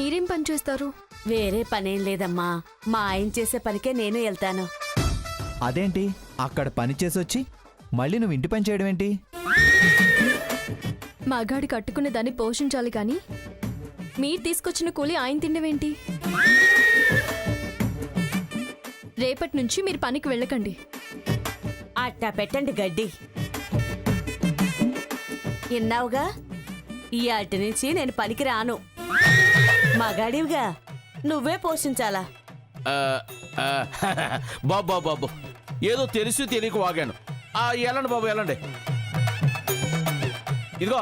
మీరేం పని చేస్తారు? వేరే పనేం లేదమ్మా, మా ఆయన చేసే పనికే నేను వెళ్తాను. అదేంటి అక్కడ పని చేసొచ్చి మళ్ళీ నువ్వు ఇంటి పని చేయడం ఏంటి? మగాడి కట్టుకునే దాన్ని పోషించాలి కానీ మీరు తీసుకొచ్చిన కూలి ఆయన తిండవేంటి? రేపటి నుంచి మీరు పనికి వెళ్ళకండి. అట్టా పెట్టండి గడ్డి. విన్నావుగా, ఈ అటు నుంచి నేను పనికి రాను. మగాడివిగా నువ్వే పోషించాలా? బాబు బాబు ఏదో తెలిసి తెలియక వాగాను. వెళ్ళండి బాబు వెళ్ళండి. ఇదిగో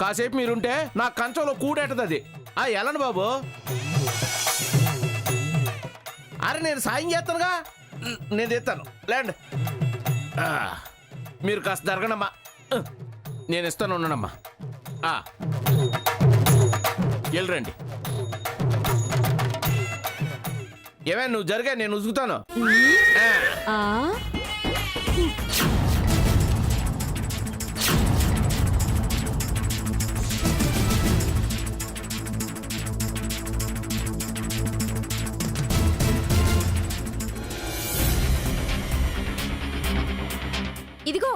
కాసేపు మీరుంటే నా కంచంలో కూడేటది అది. వెళ్ళండి బాబు. అరే నేను సాయం చేస్తానుగా, నేను తెస్తాను లేండి. మీరు కాస్త జరగనమ్మా, నేను ఇస్తాను ఉన్నానమ్మా. వెళ్ళరండి. ఏమైనా నువ్వు జరిగా నేను ఉసుకుతాను. ఇదిగో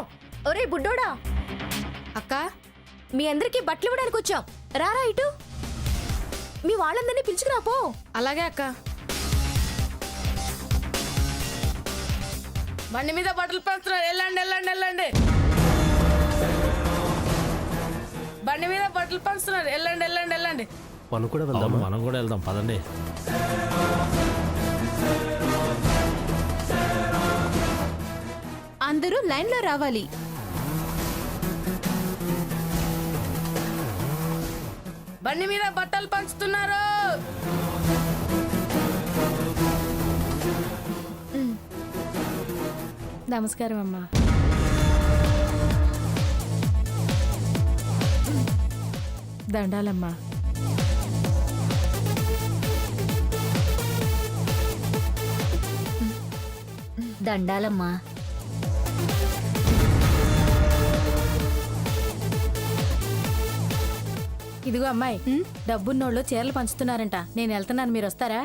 ఒరే బుడ్డోడా, అక్క మీ అందరికీ బట్టలు ఇవ్వడానికి వచ్చాం. రారా ఇటు. మీ వాళ్ళందరినీ పిలుచుకురా పో. అలాగే అక్క. బండి మీద బట్టలు పంచుతున్నారు, వెళ్ళండి వెళ్ళండి వెళ్ళండి. బండి మీద బట్టలు పంచుతున్నారు, వెళ్ళండి వెళ్ళండి వెళ్ళండి. మనం కూడా వెళ్దాం పదండి. అందరూ లైన్ లో రావాలి. బండి మీద బట్టలు పంచుతున్నారు. నమస్కారం అమ్మా. దండాలమ్మా. దండాలమ్మా. ఇదిగో అమ్మాయి, డబ్బున్నోళ్ళు చీరలు పంచుతున్నారంట. నేను వెళ్తున్నాను, మీరు వస్తారా?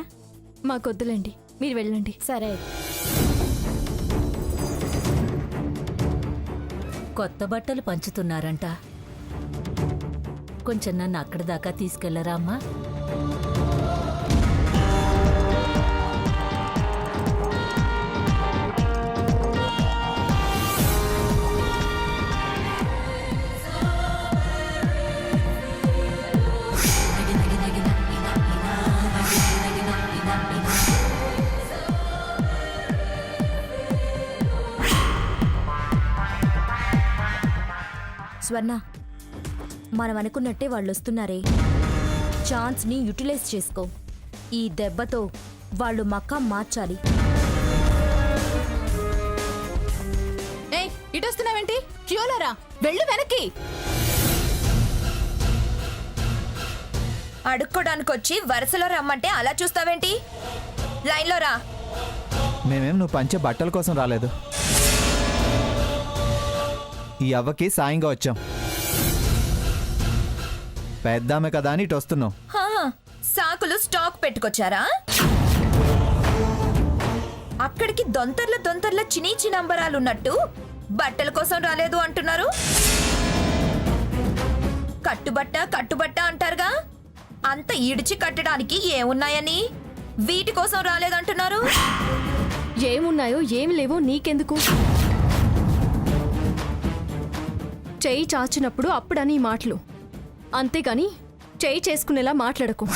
మాకొద్దులేండి, మీరు వెళ్ళండి. సరే. కొత్త బట్టలు పంచుతున్నారంట. కొంచెం నన్ను అక్కడి దాకా తీసుకెళ్లరా అమ్మా? స్వర్ణ, మనం అనుకున్నట్టే వాళ్ళు వస్తున్నారే. ఛాన్స్ని యూటిలైజ్ చేసుకో. ఈ దెబ్బతో వాళ్ళు మక్కా మార్చాలి. ఏయ్, ఇటు వస్తున్నావేంటి? క్యూలోరా, వెళ్ళు వెనక్కి. అడుక్కోడానికి వచ్చి వరుసలో రమ్మంటే అలా చూస్తావేంటి? లైన్లో రా. మేమేం నువ్వు పంచే బట్టల కోసం రాలేదు. ఈ అవ్వకి సాయంగా వచ్చాం. పెద్దామే కదా అని ఇటు వస్తున్నాం. సాకులు స్టాక్ పెట్టుకొచ్చారా? అక్కడికి దొంతర్ల చినీ చినంబరాలున్నట్టు బట్టల కోసం రాలేదు అంటున్నారు. కట్టుబట్ట అంటారుగా, అంత ఈడిచి కట్టడానికి ఏమున్నాయని వీటి కోసం రాలేదంటున్నారు. ఏమున్నాయో ఏమి లేవో నీకెందుకు? చెయ్యి చాచినప్పుడు అప్పుడని మాటలు, అంతేగాని చెయ్యి చేసుకునేలా మాట్లాడకు.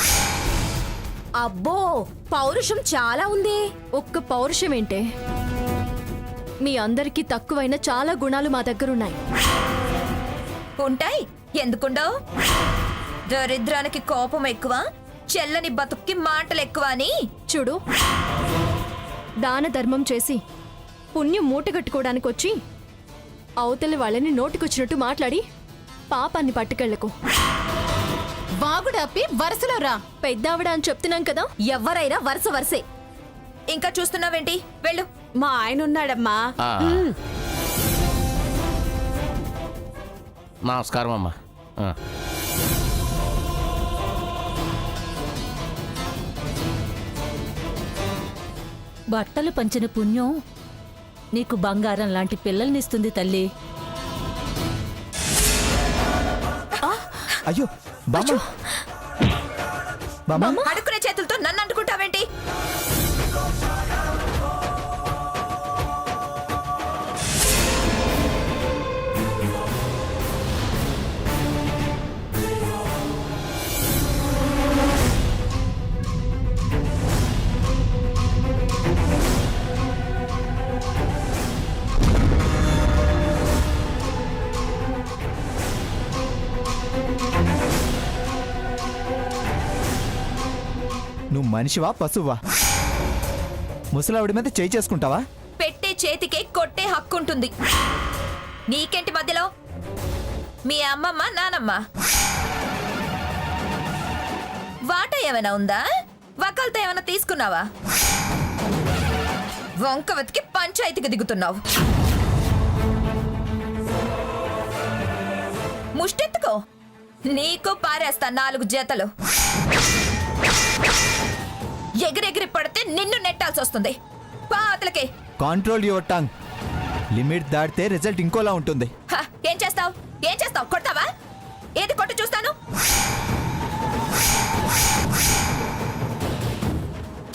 అబ్బో, పౌరుషం చాలా ఉంది. ఒక్క పౌరుషం ఏంటే? మీ అందరికీ తక్కువైన చాలా గుణాలు మా దగ్గరున్నాయి. ఉంటాయి, ఎందుకుండవు? దరిద్రానికి కోపం ఎక్కువ, చెల్లని బతుక్కి మాటలు ఎక్కువ అని. చూడు, దాన ధర్మం చేసి పుణ్యం మూటగట్టుకోవడానికి వచ్చి అవతలి వాళ్ళని నోటికొచ్చినట్టు మాట్లాడి పాపాన్ని పట్టుకెళ్లకు. వాగుడాపి వరుసలో రా. పెద్దావిడ అని చెప్తున్నాం కదా. ఎవరైనా వరుసే. ఇంకా చూస్తున్నావేంటి? వెళ్ళు. మా ఆయన ఉన్నాడమ్మా. నమస్కారం అమ్మా. బట్టలు పంచిన పుణ్యం నీకు బంగారం లాంటి పిల్లల్నిస్తుంది తల్లి. అయ్యో బామ్మ బామ్మ అడుక్కునే చేతులతో నన్ను అంటుకుంటావేంటి? నువ్వు మనిషివా పశువా? ముసలావిడి మీద చేయి చేసుకుంటావా? పెట్టే చేతికే కొట్టే హక్కుంటుంది. నీకేంటి మధ్యలో? మీ అమ్మమ్మ నానమ్మ వాట ఏమైనా ఉందా? వకాలతో ఏమైనా తీసుకున్నావా? వంక వెతికి పంచాయతీకి దిగుతున్నావు. ముష్టెత్తుకో, నీకు పారేస్తా 4 జతలు. ఎగిరెగిరి పడితే నిన్ను నెట్టాల్సి వస్తుంది. పాతలకి కంట్రోల్ యువర్ టంగ్. లిమిట్ దాటితే రిజల్ట్ ఇంకోలా ఉంటుంది. ఏం చేస్తావు? ఏం చేస్తావు? కొడతావా? ఏది కొట్టు చూస్తాను.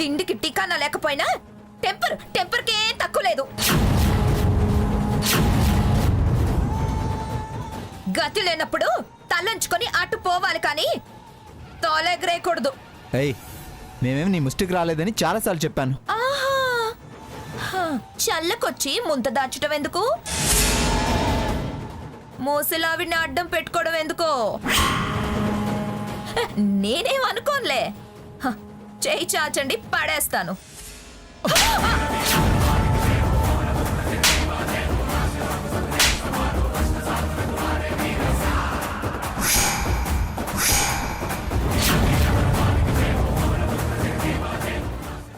తిండికి టికానా లేకపోయినా టెంపర్కి ఏం తక్కువ లేదు. గతి లేనప్పుడు తలంచుకొని అటు పోవాలి కానీ తోలెగరేయకూడదు. ఏయ్, మేమేం నీ ముష్టికి రాలేదని చాలాసార్లు చెప్పాను. ఆహా, చల్లకొచ్చి ముంత దాచటం ఎందుకు? మోసలావిని అడ్డం పెట్టుకోవడం ఎందుకో? నేనేం అనుకోనులే. చేయి చాచండి, పడేస్తాను.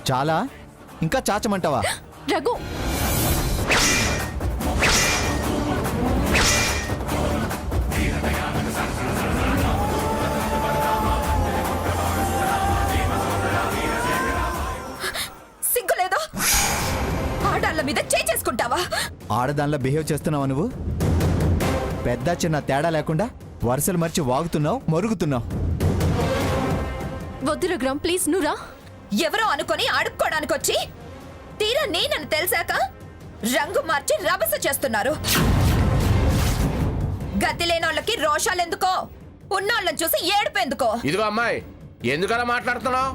చాలా ఇంకా చాచమంటావా? రఘు, సిగ్గులేదా? ఆడాళ్ళ మీద చేసుకుంటావా? ఆడదానిలో బిహేవ్ చేస్తున్నావా నువ్వు? పెద్ద చిన్న తేడా లేకుండా వరుసలు మర్చి వాగుతున్నావు, మరుగుతున్నావు. వద్దు రఘురామ్, ప్లీజ్ నువ్వు రా. ఎవరో అనుకొని అడుక్కోడానికి వచ్చి తీరా నేనని తెలిసాక రంగు మార్చి రభస చేస్తున్నారు. గతి లేనోళ్ళకి రోషాలెందుకో, ఉన్నోళ్ళని చూసి ఏడుపెందుకో? ఇదిగో అమ్మాయి, ఎందుకలా మాట్లాడుతున్నావు?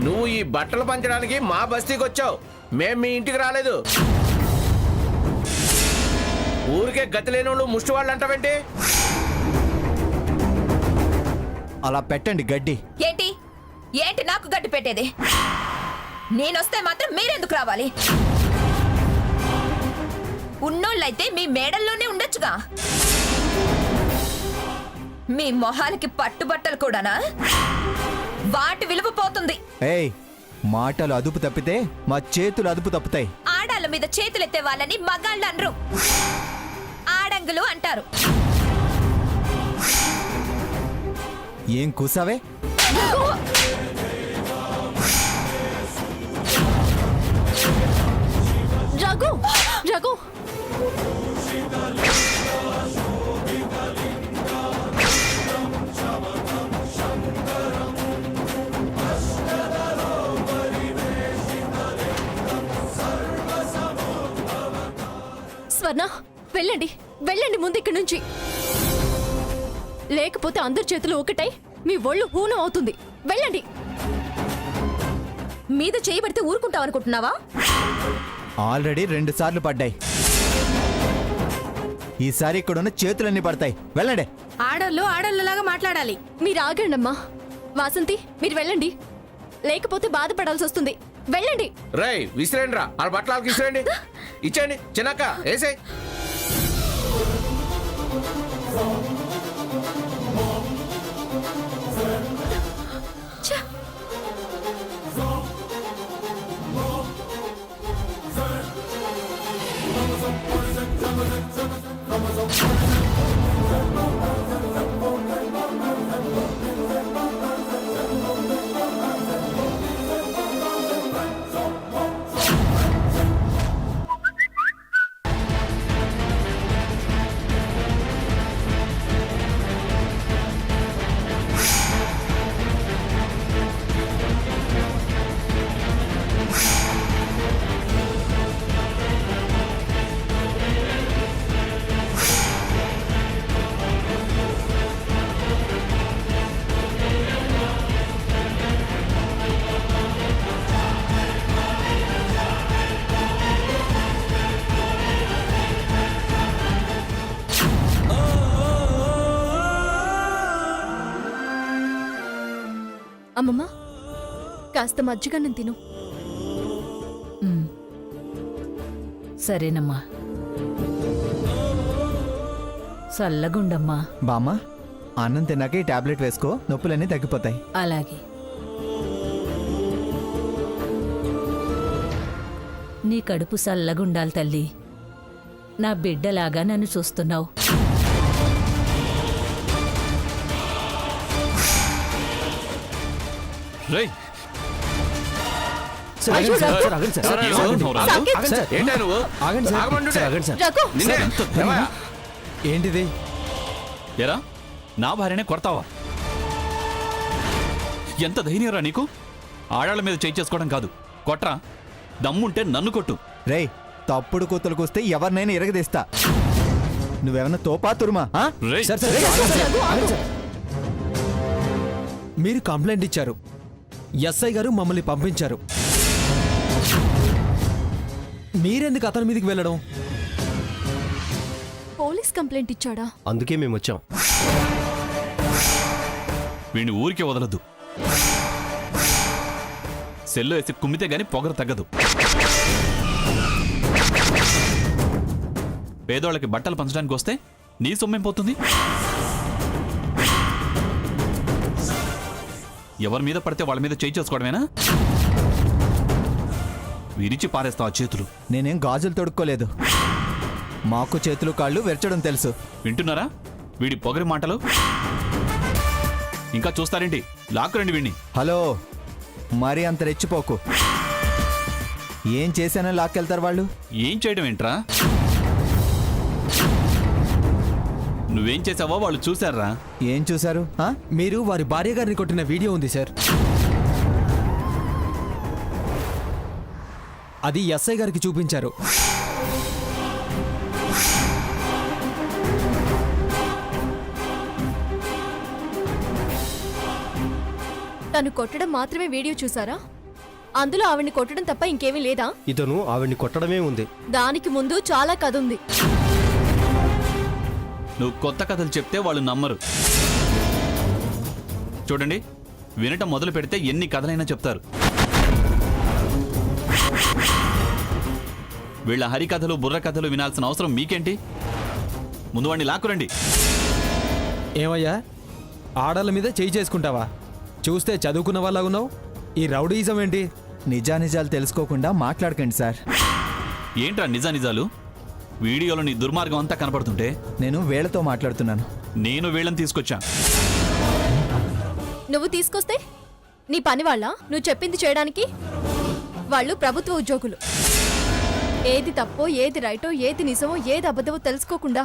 నువ్వు ఈ బట్టలు పంచడానికి మా బస్తీకి వచ్చావు, మేం మీ ఇంటికి రాలేదు. ఊరికే గతి లేని వాళ్ళు ముష్టి వాళ్ళు అంటావేంటి? అలా పెట్టండి గడ్డి. ఏంటి ఏంటి నాకు గడ్డి పెట్టేది? నేనొస్తే మాత్రం మీరెందుకు రావాలి? ఉన్నోళ్ళైతే మీ మేడల్లోనే ఉండొచ్చుగా. మీ మొహాలకి పట్టుబట్టలు కూడానా? వాటి విలువ పోతుంది. ఏయ్, మాటలు అదుపు తప్పితే మా చేతులు అదుపు తప్పుతాయి. ఆడాళ్ళ మీద చేతులెత్తే వాళ్ళని మగాళ్ళు అనరు, ఆడంగులు అంటారు. ఏం కూసావే? రఘు, రఘు, స్వర్ణ, వెళ్ళండి వెళ్ళండి ముందు ఇక్కడి నుంచి. లేకపోతే అందరి చేతులు ఒకటై మీ ఒళ్ళు హూనం అవుతుంది. వెళ్ళండి. మీద చేయబడితే ఊరుకుంటావు అనుకుంటున్నావా? ఆల్రెడీ 2 సార్లు పడ్డాయి. ఈసారి ఇక్కడున్న చేతులన్నీ పడతాయి. వెళ్ళండి. ఆడోళ్ళు ఆడోళ్ళలాగా మాట్లాడాలి. మీరు ఆగండమ్మా. వాసంతి, మీరు వెళ్ళండి, లేకపోతే బాధపడాల్సి వస్తుంది. వెళ్ళండి. రేయ్, విసిరేండి రా, వాళ్ళ బట్టలకి విసిరేండి. ఇచ్చేయండి చిన్నక్క, వేసేయ్. అమ్మమ్మ కాస్త మజ్జిగన్నం తిను. సరేనమ్మా. చల్లగుండమ్మా. బామ్మ అన్నం తిన్నాక ఈ టాబ్లెట్ వేసుకో, నొప్పులన్నీ తగ్గిపోతాయి. అలాగే. నీ కడుపు చల్లగుండాలి తల్లి. నా బిడ్డలాగా నన్ను చూస్తున్నావు. రేయ్ అయ్యో, రఘు. ఏంటా నువ్వు ఆగమంటుంటే? రఘు, నిన్నే. ఏమయ్య? ఏంటిది? ఎరా నా భార్యనే కొడతావా? ఎంత ధైర్యంరా నీకు? ఆడాళ్ళ మీద చేయి చేసుకోవడం కాదు, కొట్రా. దమ్ముంటే నన్ను కొట్టు. రేయ్, తప్పుడు కూతులకు వస్తే ఎవరినైనా ఎరగదీస్తా. నువ్వేమన్నా తోపా తురుమా? ఆ? రేయ్, రఘు, ఆగు. మీరు కంప్లైంట్ ఇచ్చారు, ఎస్ఐ గారు మమ్మల్ని పంపించారు. మీరెందుకు అతని మీదకి వెళ్ళడం? పోలీస్ కంప్లైంట్ ఇచ్చాడా? అందుకే మేము వచ్చాం. వీడిని ఊరికే వదలద్దు. సెల్లో వేసి కుమ్మితే గాని పొగరు తగ్గదు. పేదోళ్ళకి బట్టలు పంచడానికి వస్తే నీ సొమ్మేం పోతుంది? ఎవరి మీద పడితే వాళ్ళ మీద చేయి చేసుకోవడమేనా? విరిచి పారేస్తావు ఆ చేతులు. నేనేం గాజులు తొడుక్కోలేదు. మాకు చేతులు కాళ్ళు వెరచడం తెలుసు. వింటున్నారా వీడి పొగరి మాటలు? ఇంకా చూస్తారేంటి? లాక్కురండి వీడిని. హలో, మరీ అంత రెచ్చిపోకు. ఏం చేశానో లాక్కెళ్తారు వాళ్ళు. ఏం చేయడం ఏంట్రా? నువ్వేం చేసావో వాళ్ళు చూశారా? ఏం చూశారు? ఆ? మీరు వారి భార్య గారిని కొట్టిన వీడియో ఉంది సార్. అది ఎస్ఐ గారికి చూపించారు. తను కొట్టడం మాత్రమే వీడియో చూసారా? అందులో ఆవిడ్ని కొట్టడం తప్ప ఇంకేమీ లేదా? ఇతను ఆవిడ్ని కొట్టడమే ఉంది. దానికి ముందు చాలా కథ ఉంది. నువ్వు కొత్త కథలు చెప్తే వాళ్ళు నమ్మరు. చూడండి, వినటం మొదలు పెడితే ఎన్ని కథలైనా చెప్తారు. వీళ్ళ హరికథలు బుర్ర కథలు వినాల్సిన అవసరం మీకేంటి? ముందు వాడిని లాక్కురండి. ఏమయ్యా, ఆడల మీద చేయి చేసుకుంటావా? చూస్తే చదువుకున్న వాళ్ళ ఉన్నావు. ఈ రౌడీయిజం ఏంటి? నిజానిజాలు తెలుసుకోకుండా మాట్లాడకండి సార్. ఏంట్రా నిజానిజాలు? వీడియోలో నీ దుర్మార్గం అంతా కనపడుతుంటే నేను వీళ్ళతో మాట్లాడుతున్నాను. నేను వీళ్ళని తీసుకొచ్చా. నువ్వు తీసుకొస్తే నీ పని వాళ్ళ నువ్వు చెప్పింది చేయడానికి? వాళ్ళు ప్రభుత్వ ఉద్యోగులు. ఏది తప్పో ఏది రైటో ఏది నిజమో ఏది అబద్ధమో తెలుసుకోకుండా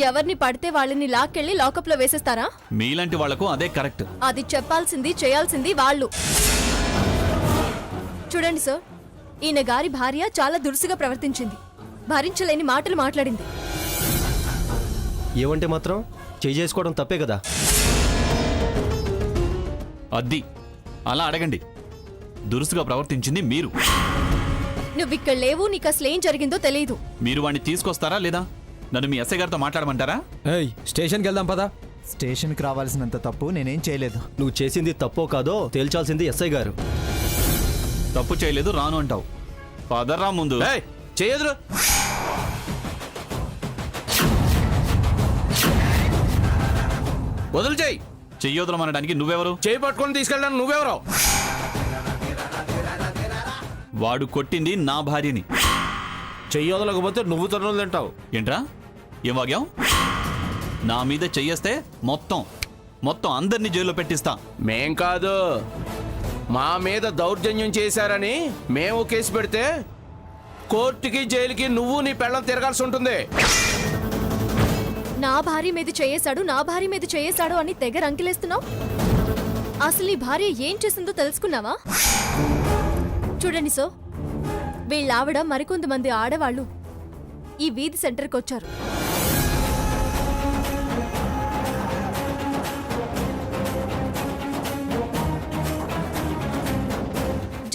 ఎవరిని పడితే వాళ్ళని లాక్కెళ్ళి లాకప్లో వేసేస్తారా? మీలాంటి వాళ్లకు అదే కరెక్ట్. అది చెప్పాల్సింది చేయాల్సింది వాళ్ళు. చూడండి సార్, ఈయన గారి భార్య చాలా దురుసుగా ప్రవర్తించింది. భరించలేని మాటలు మాట్లాడింది. ఏమంటే మాత్రం చేయి చేసుకోవడం తప్పే కదా? అద్ది అలా అడగండి. దురుసుగా ప్రవర్తించింది మీరు. నువ్విక్కడ లేవు, నీకు అసలు ఏం జరిగిందో తెలియదు. మీరు వాడిని తీసుకొస్తారా లేదా? నన్ను మీ ఎస్ఐ గారితో మాట్లాడమంటారా? ఏయ్, స్టేషన్కి వెళ్దాం పదా. స్టేషన్కి రావాల్సినంత తప్పు నేనేం చేయలేదు. నువ్వు చేసింది తప్పో కాదో తేల్చాల్సింది ఎస్ఐ గారు. తప్పు చేయలేదు రాను అంటావు. పదరా ముందు. చేయదురు. వదులు చేయి. చెయ్యొదలమనడానికి నువ్వెవరు? చేయి పట్టుకొని తీసుకెళ్ళడానికి నువ్వెవరో? వాడు కొట్టింది నా భార్యని. చెయ్యొదలకపోతే నువ్వు తరుణులు తింటావు. ఏంట్రా ఏం వాగాం? నా మీద చెయ్యేస్తే మొత్తం అందరినీ జైల్లో పెట్టిస్తా. మేం కాదు, మా మీద దౌర్జన్యం చేశారని మేము కేసు పెడితే కోర్టుకి జైలుకి నువ్వు నీ పెళ్ళం తిరగాల్సి ఉంటుంది. నా భార్య మీద చేయేశాడు, నా భార్య మీద చేయేశాడు అని తెగ రంకిలేస్తున్నావు. అసలు నీ భార్య ఏం చేసిందో తెలుసుకున్నావా? చూడండి సో, వీళ్ళావిడ మరికొంతమంది ఆడవాళ్ళు ఈ వీధి సెంటర్కి వచ్చారు.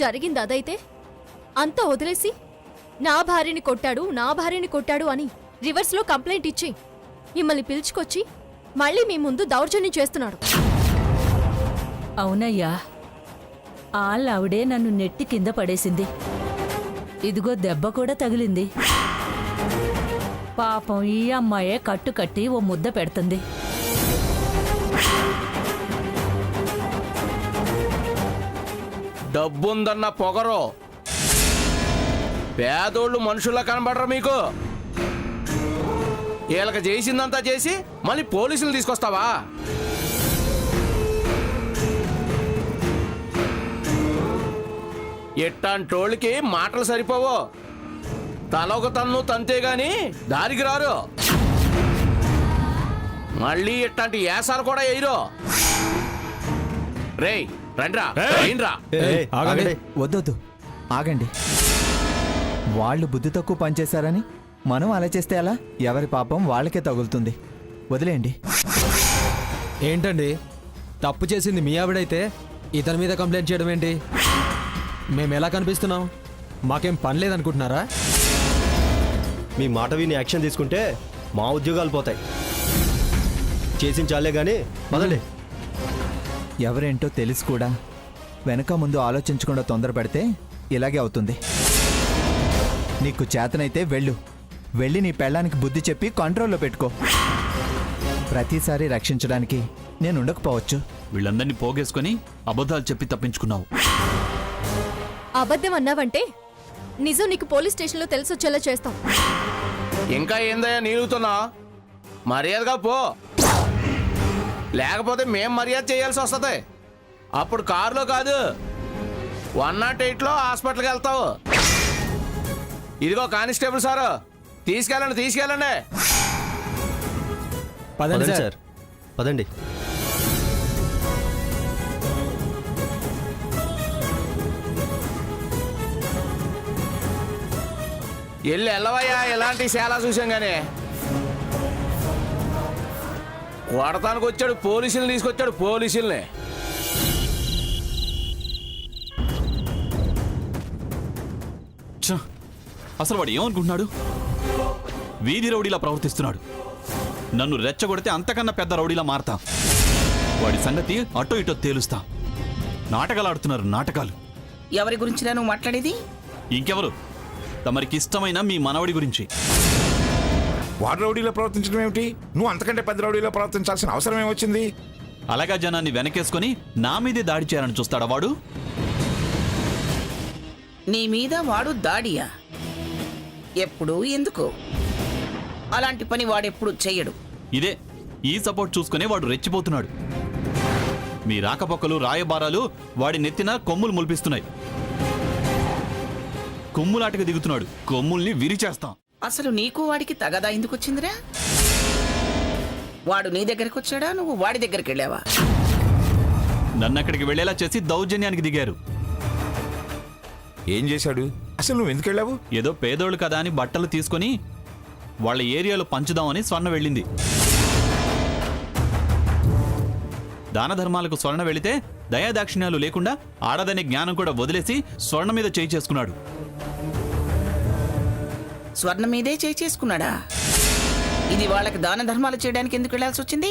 జరిగింది అదైతే అంతా వదిలేసి నా భార్యని కొట్టాడు అని రివర్స్లో కంప్లైంట్ ఇచ్చి మిమ్మల్ని పిలుచుకొచ్చి మళ్ళీ మీ ముందు దౌర్జన్యం చేస్తున్నాడు. అవునయ్యా ఆవిడే నన్ను నెట్టి కింద పడేసింది. ఇదిగో దెబ్బ కూడా తగిలింది. పాపం ఈ అమ్మాయే కట్టు కట్టి ఓ ముద్ద పెడుతుంది. డబ్బుందన్న పొగరు పేదోళ్ళు మనుషుల్లా కనబడరు మీకు. వీళ్ళకి చేసిందంతా చేసి మళ్ళీ పోలీసులు తీసుకొస్తావా? ఎట్టాంటోళ్ళకి మాటలు సరిపోవు. తలొక తన్ను తంతే గాని దారికి రారు. మళ్ళీ ఇట్లాంటి ఏసాలు కూడా వేయరు. రేయ్ రండ్రా రా. ఆగండి. వద్దొద్దు ఆగండి. వాళ్ళు బుద్ధి తక్కువ పనిచేశారని మనం అలా చేస్తే ఎలా? ఎవరి పాపం వాళ్ళకే తగులుతుంది. వదిలేయండి. ఏంటండి తప్పు చేసింది మీ ఆవిడైతే ఇతని మీద కంప్లైంట్ చేయడం ఏంటి? మేము ఎలా కనిపిస్తున్నాం? మాకేం పని లేదనుకుంటున్నారా? మీ మాట విని యాక్షన్ తీసుకుంటే మా ఉద్యోగాలు పోతాయి. చేసించాలే కానీ మొదలే. ఎవరేంటో తెలిసి కూడా వెనక ముందు ఆలోచించకుండా తొందర పెడితే ఇలాగే అవుతుంది. నీకు చేతనైతే వెళ్ళి నీ పెళ్ళానికి బుద్ధి చెప్పి కంట్రోల్లో పెట్టుకో. ప్రతిసారి రక్షించడానికి నేను ఉండకపోవచ్చు. వీళ్ళందరినీ పోగేసుకొని అబద్ధాలు చెప్పి తప్పించుకున్నావు. అబద్ధం అన్నావంటే నిజం నీకు పోలీస్ స్టేషన్లో తెలిసొచ్చేలా చేస్తాం. ఇంకా ఏందయ్యా నీలుగుతున్నా? మర్యాదగా పో, లేకపోతే మేం మర్యాద చేయాల్సి వస్తుంది. అప్పుడు కారులో కాదు 108లో హాస్పిటల్కి వెళ్తావు. ఇదిగో కానిస్టేబుల్ సారు, తీసుకెళ్ళండి. పదండి సార్. సార్ పదండి. వెళ్ళవయ్యా, ఎలాంటి చాలా చూసాం కానీ. కొడతానికి వచ్చాడు, పోలీసుల్ని తీసుకొచ్చాడు. పోలీసుల్ని ఛ! అసలు వాడు ఏమనుకుంటున్నాడు? వీధి రౌడీలా ప్రవర్తిస్తున్నాడు. నన్ను రెచ్చగొడితే అంతకన్నా పెద్ద రౌడీలా మారతా. వాడి సంగతి అటో ఇటో తేలుస్తా. నాటకాలు ఆడుతున్నారు, నాటకాలు. ఎవరి గురించి నువ్వు మాట్లాడేది? ఇంకెవరు? తమరికి ఇష్టమైన మీ మనవడి గురించి. వాడు రౌడీలో ప్రవర్తించడం ఏమిటి? నువ్వు అంతకంటే పెద్ద రౌడీలో ప్రవర్తించాల్సిన అవసరం ఏమొచ్చింది? అలాగా జనాన్ని వెనకేసుకొని నా మీదే దాడి చేయాలని చూస్తాడా వాడు? నీ మీద వాడు దాడియా? ఎప్పుడు, ఎందుకు? అలాంటి పని వాడెప్పుడు చెయ్యడు. ఇదే ఈ సపోర్ట్ చూసుకునే వాడు రెచ్చిపోతున్నాడు. మీ రాకపోకలు రాయబారాలు వాడి నెత్తిన కొమ్ములు ముల్పిస్తున్నాయి. కొమ్ములాటగా దిగుతున్నాడు. కొమ్ముల్ని విరిచేస్తాం. అసలు నీకు వాడికి తగదా ఎందుకు వచ్చిందిరా? వాడు నీ దగ్గరకు వచ్చాడా, నువ్వు వాడి దగ్గరికి వెళ్ళావా? నన్ను అక్కడికి వెళ్ళేలా చేసి దౌర్జన్యానికి దిగారు. ఏం చేశాడు? అసలు నువ్వు ఎందుకు వెళ్ళావు? ఏదో పేదోళ్ళు కదా అని బట్టలు తీసుకొని వాళ్ళ ఏరియాలో పంచుదామని స్వర్ణ వెళ్ళింది. దాన ధర్మాలకు స్వర్ణ వెళితే దయాదాక్షిణ్యాలు లేకుండా ఆడదనే జ్ఞానం కూడా వదిలేసి స్వర్ణ మీద చేయి చేసుకున్నాడు. స్వర్ణ మీదే చేసుకున్నాడా? ఇది వాళ్ళకి దాన ధర్మాలు చేయడానికి ఎందుకు వెళ్లాల్సి వచ్చింది?